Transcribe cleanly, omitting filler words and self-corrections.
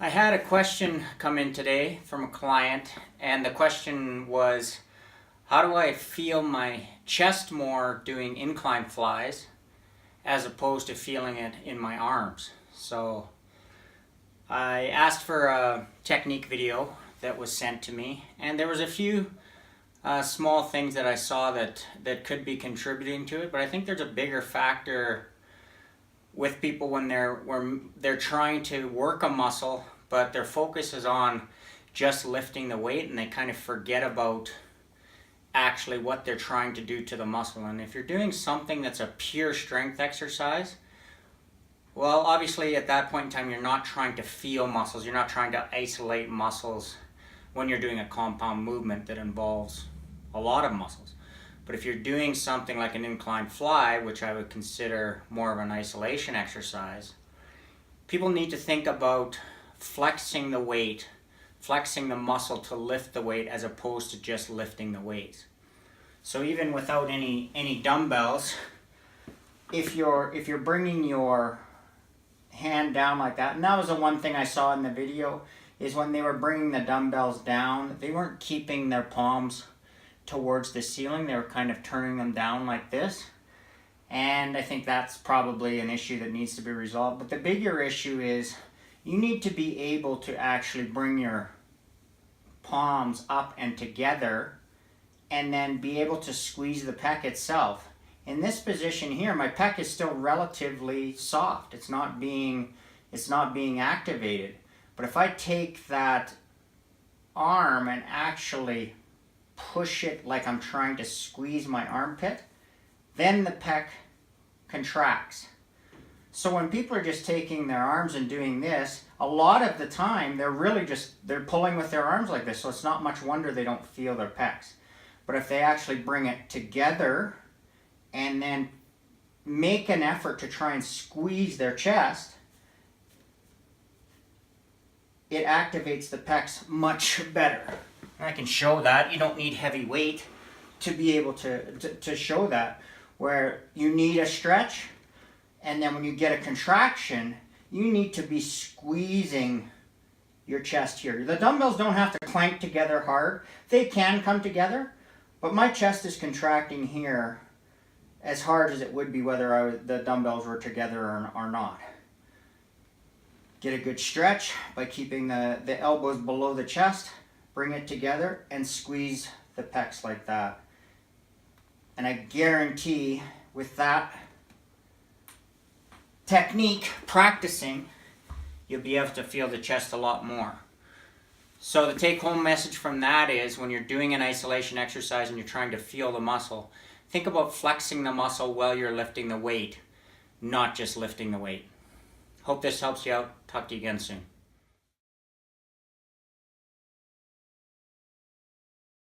I had a question come in today from a client, and the question was, how do I feel my chest more doing incline flies as opposed to feeling it in my arms? So I asked for a technique video that was sent to me, and there was a few small things that I saw that could be contributing to it, but I think there's a bigger factor with people when they're trying to work a muscle, but their focus is on just lifting the weight, and they kind of forget about actually what they're trying to do to the muscle. And if you're doing something that's a pure strength exercise, well, obviously at that point in time you're not trying to feel muscles, you're not trying to isolate muscles when you're doing a compound movement that involves a lot of muscles. But if you're doing something like an incline fly, which I would consider more of an isolation exercise, people need to think about flexing the weight, flexing the muscle to lift the weight as opposed to just lifting the weights. So even without any dumbbells, if you're bringing your hand down like that, and that was the one thing I saw in the video, is when they were bringing the dumbbells down, they weren't keeping their palms towards the ceiling, they were kind of turning them down like this. And I think that's probably an issue that needs to be resolved. But the bigger issue is you need to be able to actually bring your palms up and together and then be able to squeeze the pec itself. In this position here, my pec is still relatively soft. It's not being activated. But if I take that arm and actually push it like I'm trying to squeeze my armpit, then the pec contracts. So when people are just taking their arms and doing this, a lot of the time they're pulling with their arms like this, so it's not much wonder they don't feel their pecs. But if they actually bring it together and then make an effort to try and squeeze their chest, it activates the pecs much better. And I can show that. You don't need heavy weight to be able to show that, where you need a stretch, and then when you get a contraction, you need to be squeezing your chest here. The dumbbells don't have to clank together hard. They can come together, but my chest is contracting here as hard as it would be whether the dumbbells were together or not. Get a good stretch by keeping the elbows below the chest, bring it together, and squeeze the pecs like that. And I guarantee with that technique, practicing, you'll be able to feel the chest a lot more. So the take-home message from that is, when you're doing an isolation exercise and you're trying to feel the muscle, think about flexing the muscle while you're lifting the weight, not just lifting the weight. Hope this helps you out. Talk to you again soon.